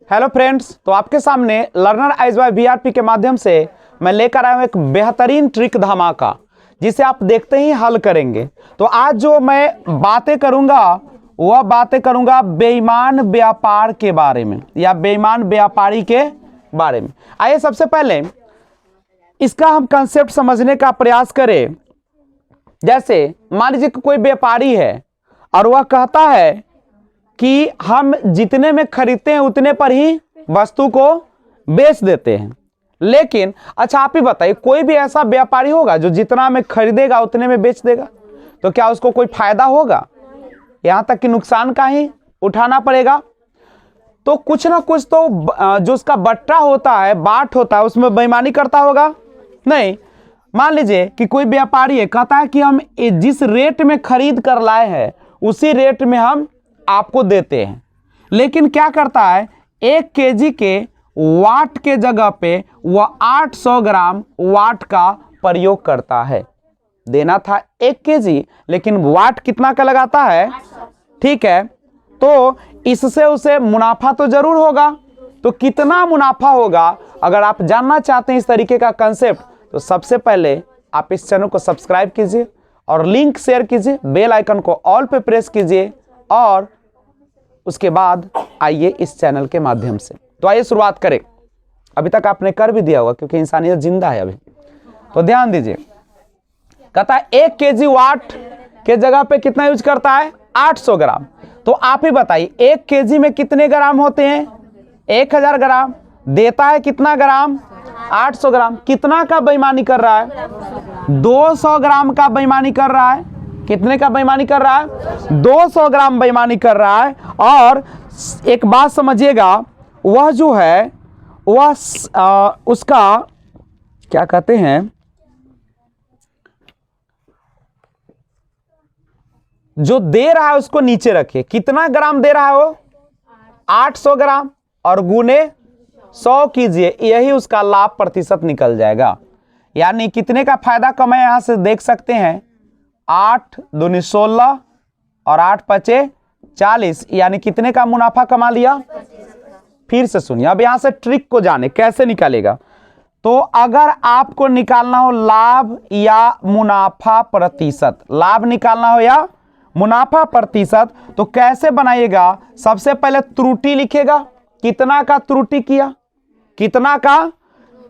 Hello friends, तो आपके सामने लर्नर आइज बाय वीआरपी के माध्यम से मैं लेकर आया हूं एक बेहतरीन ट्रिक धमाका, जिसे आप देखते ही हल करेंगे। तो आज जो मैं बातें करूंगा वह बातें करूंगा बेईमान व्यापार के बारे में या बेईमान व्यापारी के बारे में। आइए सबसे पहले इसका हम कंसेप्ट समझने का प्रयास करें। जैसे मान लीजिए कि कोई व्यापारी है और वह कहता है कि हम जितने में खरीदते हैं उतने पर ही वस्तु को बेच देते हैं। लेकिन अच्छा आप ही बताइए, कोई भी ऐसा व्यापारी होगा जो जितना में खरीदेगा उतने में बेच देगा? तो क्या उसको कोई फायदा होगा? यहां तक कि नुकसान का ही उठाना पड़ेगा। तो कुछ ना कुछ तो जो उसका बट्टा होता है, बाट होता है, उसमें बेईमानी करता होगा। नहीं, मान लीजिए कि कोई व्यापारी है, कहता है कि हम जिस रेट में खरीद कर लाए हैं उसी रेट में हम आपको देते हैं। लेकिन क्या करता है, 1 केजी के वाट के जगह पे वह 800 ग्राम वाट का प्रयोग करता है। देना था 1 केजी, लेकिन वाट कितना का लगाता है? ठीक है, तो इससे उसे मुनाफा तो जरूर होगा। तो कितना मुनाफा होगा, अगर आप जानना चाहते हैं इस तरीके का कंसेप्ट, तो सबसे पहले आप इस चैनल को सब्सक्राइब कीजिए और लिंक शेयर कीजिए, बेल आइकन को ऑल पे प्रेस कीजिए और उसके बाद आइए इस चैनल के माध्यम से। तो आइए शुरुआत करें। अभी तक आपने कर भी दिया होगा क्योंकि इंसानियत जिंदा है अभी। तो ध्यान दीजिए, कहता है 1 केजी वाट के जगह पे कितना यूज करता है? 800 ग्राम। तो आप ही बताइए 1 केजी में कितने ग्राम होते हैं? 1000 ग्राम। देता है कितना ग्राम? 800 ग्राम। कितना का बेईमानी कर रहा है? 200 ग्राम का बेईमानी कर रहा है। कितने का बेईमानी कर रहा है? 200 ग्राम बेईमानी कर रहा है। और एक बात समझिएगा, वह जो है वह उसका क्या कहते हैं, जो दे रहा है उसको नीचे रखिए। कितना ग्राम दे रहा है वो? 800 ग्राम और गुने 100 कीजिए, यही उसका लाभ प्रतिशत निकल जाएगा। यानी कितने का फायदा कमाए यहां से देख सकते हैं। 8 दूनी 16 और 8 पचे 40, यानी कितने का मुनाफा कमा लिया? फिर से सुनिए, अब यहां से ट्रिक को जाने कैसे निकालेगा। तो अगर आपको निकालना हो लाभ या मुनाफा प्रतिशत, लाभ निकालना हो या मुनाफा प्रतिशत, तो कैसे बनाइएगा? सबसे पहले त्रुटि लिखेगा, कितना का त्रुटि किया, कितना का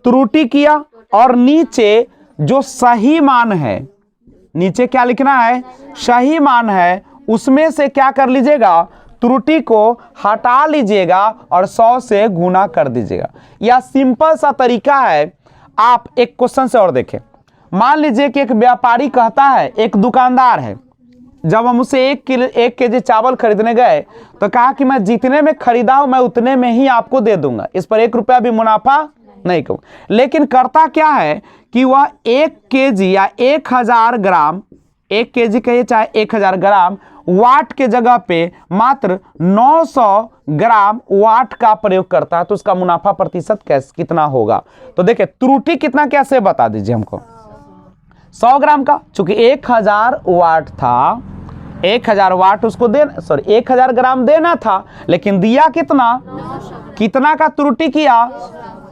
त्रुटि किया, और नीचे जो सही मान है, नीचे क्या लिखना है? सही मान है। उसमें से क्या कर लीजिएगा? त्रुटि को हटा लीजिएगा और 100 से गुना कर दीजिएगा। यह सिंपल सा तरीका है। आप एक क्वेश्चन से और देखें। मान लीजिए कि एक व्यापारी कहता है, एक दुकानदार है, जब हम उसे 1 केजी चावल खरीदने गए तो कहा कि मैं जितने में खरीदा हूं मैं उतने में ही आपको दे दूंगा, इस पर 1 रुपया भी मुनाफा नहीं कहूँ। लेकिन करता क्या है कि वह 1 केजी या 1000 ग्राम, 1 केजी कहिए चाहे 1000 ग्राम वाट के जगह पे मात्र 900 ग्राम वाट का प्रयोग करता है। तो उसका मुनाफा प्रतिशत कितना होगा? तो देखिए त्रुटि कितना, कैसे बता दीजिए हमको। 100 ग्राम का, चूंकि 1000 वाट था, 1000 वाट उसको देना, सॉरी 1000 ग्राम देना था, लेकिन दिया कितना? कितना का त्रुटि किया?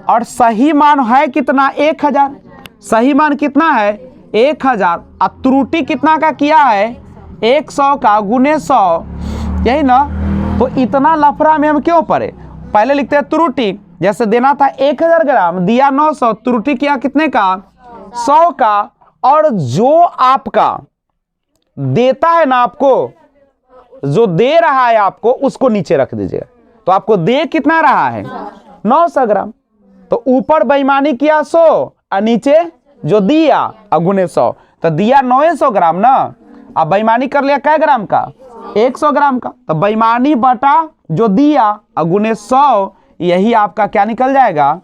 और सही मान है कितना? 1000। सही मान कितना है? 1000। और त्रुटि कितना का किया है? 100 का गुने 100, यही ना। तो इतना लफड़ा में हम क्यों पड़े? पहले लिखते हैं त्रुटि। जैसे देना था 1000 ग्राम, दिया 900, त्रुटि किया कितने का? 100 का। और जो आपका देता है ना, आपको जो दे रहा है आपको, उसको नीचे रख दीजिएगा। तो आपको दे कितना रहा है? 900 ग्राम। तो ऊपर बेईमानी किया 100 और नीचे जो दिया अगुने 100, तो दिया 900 ग्राम ना। अब बेईमानी कर लिया कै ग्राम का? 100 ग्राम का। तो बेईमानी बटा जो दिया अगुने 100, यही आपका क्या निकल जाएगा?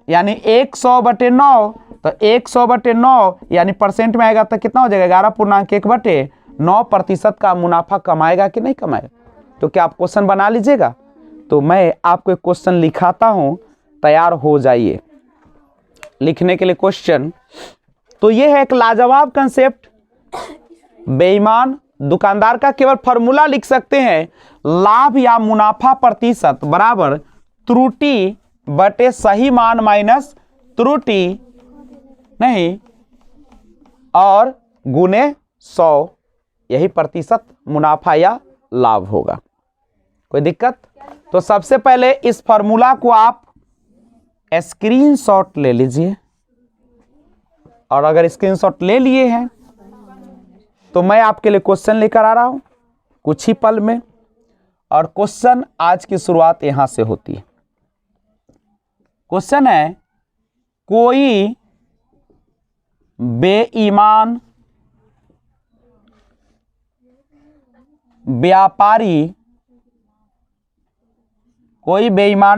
यानी 100/9। तो 100/9 यानी परसेंट में आएगा तो कितना हो जाएगा? 11.1/9% का मुनाफा कमाएगा कि नहीं कमाएगा? तो क्या आप क्वेश्चन बना लीजिएगा? तो मैं आपको एक क्वेश्चन लिखाता हूं, तैयार हो जाइए लिखने के लिए क्वेश्चन। तो ये है एक लाजवाब कंसेप्ट। बेईमान दुकानदार का केवल फॉर्मूला लिख सकते हैं, लाभ या मुनाफा प्रतिशत बराबर त्रुटि बटे सही मान माइनस त्रुटि नहीं और गुने 100, यही प्रतिशत मुनाफा या लाभ होगा। कोई दिक्कत? तो सबसे पहले इस फॉर्मूला को आप स्क्रीनशॉट ले लीजिए, और अगर स्क्रीनशॉट ले लिए हैं तो मैं आपके लिए क्वेश्चन लेकर आ रहा हूं कुछ ही पल में, और क्वेश्चन आज की शुरुआत यहां से होती है। क्वेश्चन है, कोई बेईमान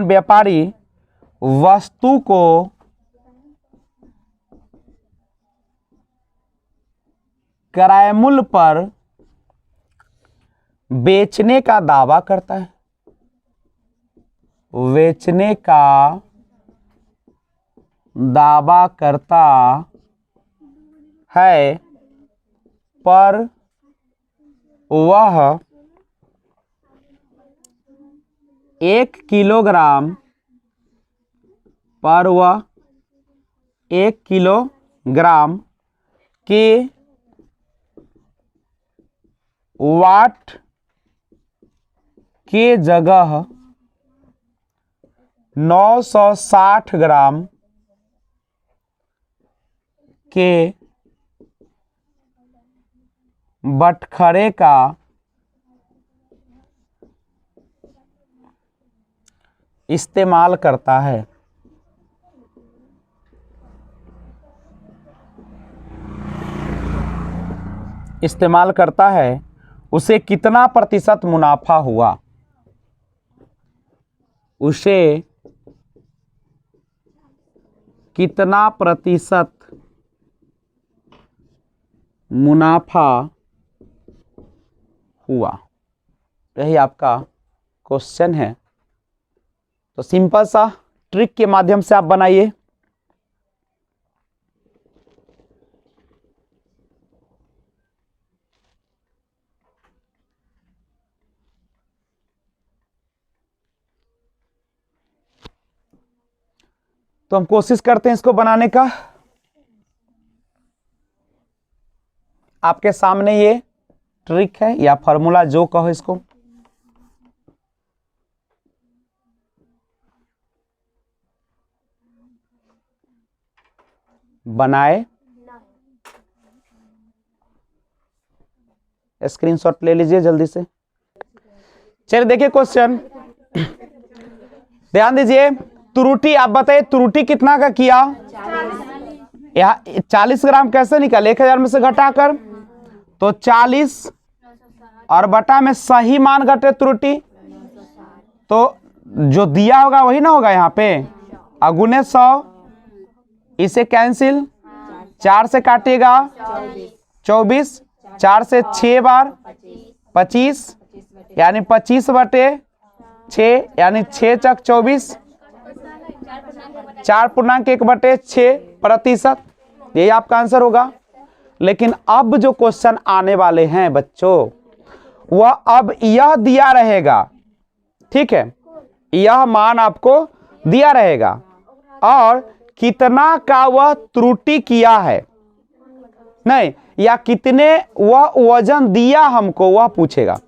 व्यापारी वस्तु को क्रय मूल्य पर बेचने का दावा करता है, पर वह 1 किलोग्राम के वाट के जगह 960 ग्राम के बटखरे का इस्तेमाल करता है। उसे कितना प्रतिशत मुनाफा हुआ? उसे कितना प्रतिशत मुनाफा हुआ? यही आपका क्वेश्चन है। तो सिंपल सा ट्रिक के माध्यम से आप बनाइए। तो हम कोशिश करते हैं इसको बनाने का। आपके सामने ये ट्रिक है या फॉर्मूला, जो कहो इसको। बनाए, स्क्रीनशॉट ले लीजिए जल्दी से। चलिए देखिए क्वेश्चन, ध्यान दीजिए। त्रुटि, आप बताइए त्रुटि कितना का किया? यहाँ 40 ग्राम कैसे निकल 1000 में से घटाकर? तो 40 और बटा में सही मान घटे त्रुटि, तो जो दिया होगा वही ना होगा यहाँ पे, अगुने 100, इसे कैंसिल, 4 से काटिएगा 24, 4 से 6 बार 25, यानी 25 बटे 6, यानी 6 चक 24, 4.1 बटे 6 प्रतिशत, यही आपका आंसर होगा। लेकिन अब जो क्वेश्चन आने वाले हैं बच्चों, वह अब यह दिया रहेगा, ठीक है, यह मान आपको दिया रहेगा और कितना का वह त्रुटि किया है, नहीं, या कितने वह वजन दिया हमको, वह पूछेगा।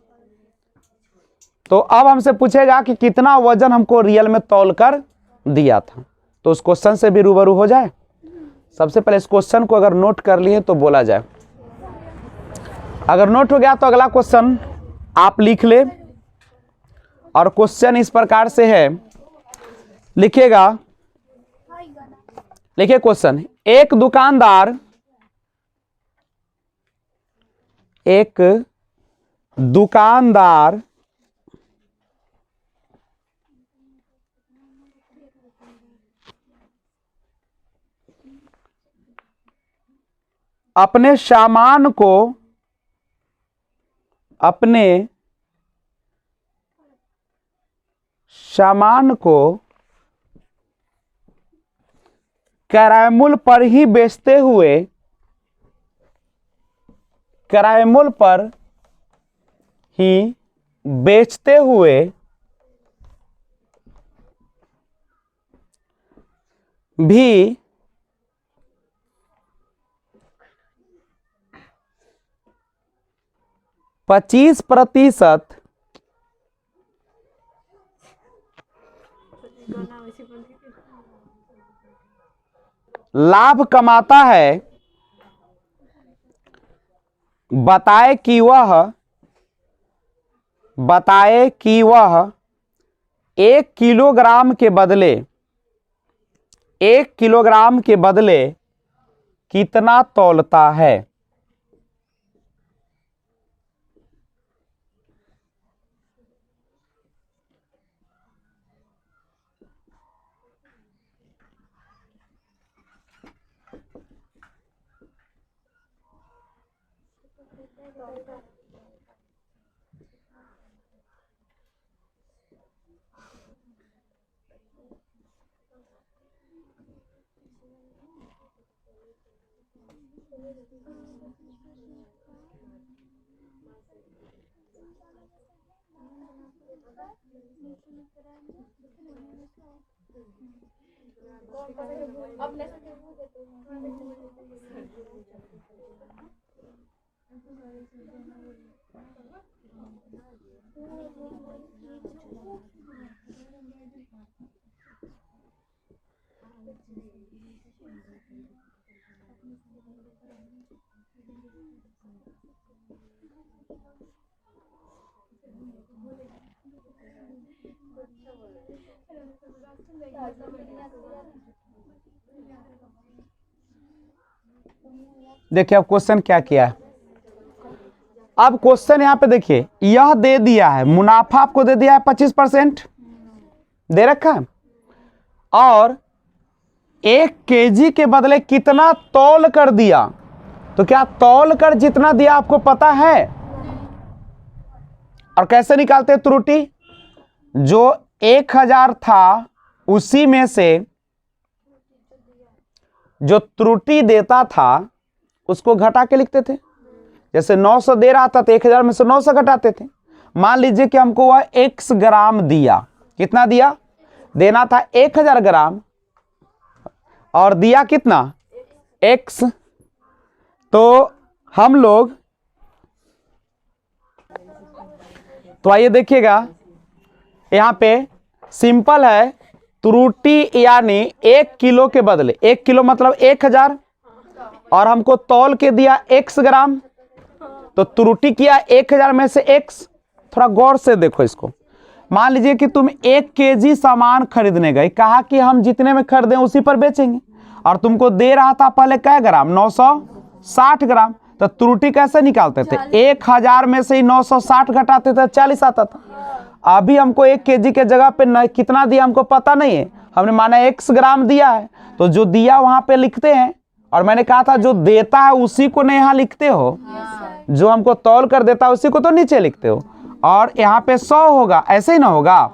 तो अब हमसे पूछेगा कि कितना वजन हमको रियल में तौलकर दिया था। तो उस क्वेश्चन से भी रूबरू हो जाए। सबसे पहले इस क्वेश्चन को अगर नोट कर लिए तो बोला जाए। अगर नोट हो गया तो अगला क्वेश्चन आप लिख ले, और क्वेश्चन इस प्रकार से है, लिखिएगा। लिखिए क्वेश्चन, एक दुकानदार अपने सामान को क्रय मूल्य पर ही बेचते हुए भी 25% लाभ कमाता है, बताए कि वह 1 किलोग्राम के बदले कितना तौलता है। देखिए अब क्वेश्चन क्या किया है। अब क्वेश्चन यहां पे देखिए, यह दे दिया है मुनाफा आपको दे दिया है 25% दे रखा है, और 1 केजी के बदले कितना तौल कर दिया। तो क्या तौल कर जितना दिया आपको पता है? और कैसे निकालते त्रुटि? जो 1000 था उसी में से जो त्रुटि देता था उसको घटा के लिखते थे। जैसे 900 दे रहा था तो 1000 में से 900 घटाते थे। मान लीजिए कि हमको वह x ग्राम दिया। कितना दिया? देना था 1000 ग्राम और दिया कितना? x। तो हम लोग, तो आइए देखिएगा यहां पे सिंपल है। त्रुटि यानी 1 किलो के बदले, 1 किलो मतलब 1000, और हमको तौल के दिया x ग्राम, तो त्रुटि किया 1000 में से x। थोड़ा गौर से देखो इसको। मान लीजिए कि तुम 1 केजी सामान खरीदने गए, कहा कि हम जितने में खरीदें उसी पर बेचेंगे, और तुमको दे रहा था पहले क्या ग्राम? 960 ग्राम। तो त्रुटि कैसे निकालते थे? 1000 में से ही 960 घटाते थे, 40 आता था। अभी हमको 1 केजी के जगह पे कितना दिया हमको पता नहीं है, हमने माना x ग्राम दिया है, तो जो दिया वहां पे लिखते हैं। और मैंने कहा था जो देता है उसी को नहीं यहाँ लिखते हो, जो हमको तौल कर देता है उसी को तो नीचे लिखते हो। और यहाँ पे 100 होगा, ऐसे ही ना होगा।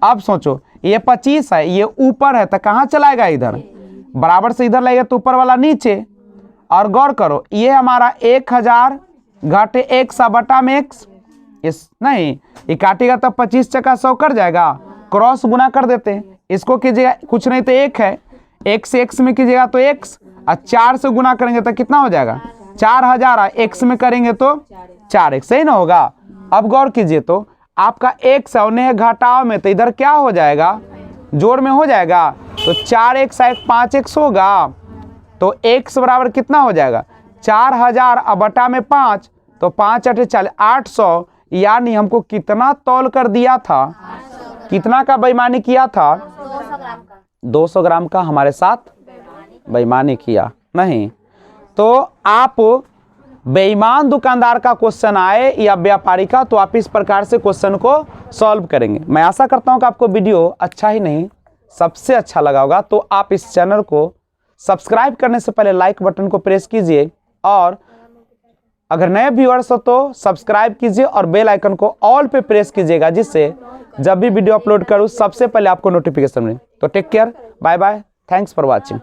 अब सोचो ये 25 है, ये ऊपर है, तो कहाँ चलाएगा? इधर बराबर से इधर लगेगा तो ऊपर वाला नीचे। और गौर करो ये हमारा 1000 घटे x बटा में x, इस नहीं ये काटेगा तो 25 चक्का 100 कर जाएगा, क्रॉस गुना कर देते हैं। इसको कीजिएगा कुछ नहीं तो 1 है, 1 से x में कीजिएगा तो x, और 4 से गुना करेंगे तो कितना हो जाएगा? 4000। x में करेंगे तो 4x, सही ना होगा? अब गौर कीजिए तो आपका x और नहीं घटाव में, तो इधर क्या हो जाएगा? जोड़ में हो जाएगा। तो 4x 5x होगा, तो x बराबर कितना हो जाएगा? 4000 और बटा में 5, तो 5 8 40, 800। यानी हमको कितना तौल कर दिया था? कितना का बेईमानी किया था? 200 ग्राम का हमारे साथ बेईमानी किया। नहीं तो आप बेईमान दुकानदार का क्वेश्चन आए या व्यापारी का, तो आप इस प्रकार से क्वेश्चन को सॉल्व करेंगे। मैं आशा करता हूं कि आपको वीडियो अच्छा ही नहीं सबसे अच्छा लगा होगा। तो आप इस चैनल को सब्सक्राइब करने से पहले लाइक बटन को प्रेस कीजिए, और अगर नए व्यूअर्स हो तो सब्सक्राइब कीजिए और बेल आइकन को ऑल पे प्रेस कीजिएगा, जिससे जब भी वीडियो अपलोड करूं सबसे पहले आपको नोटिफिकेशन मिले। तो take care, bye bye, thanks for watching.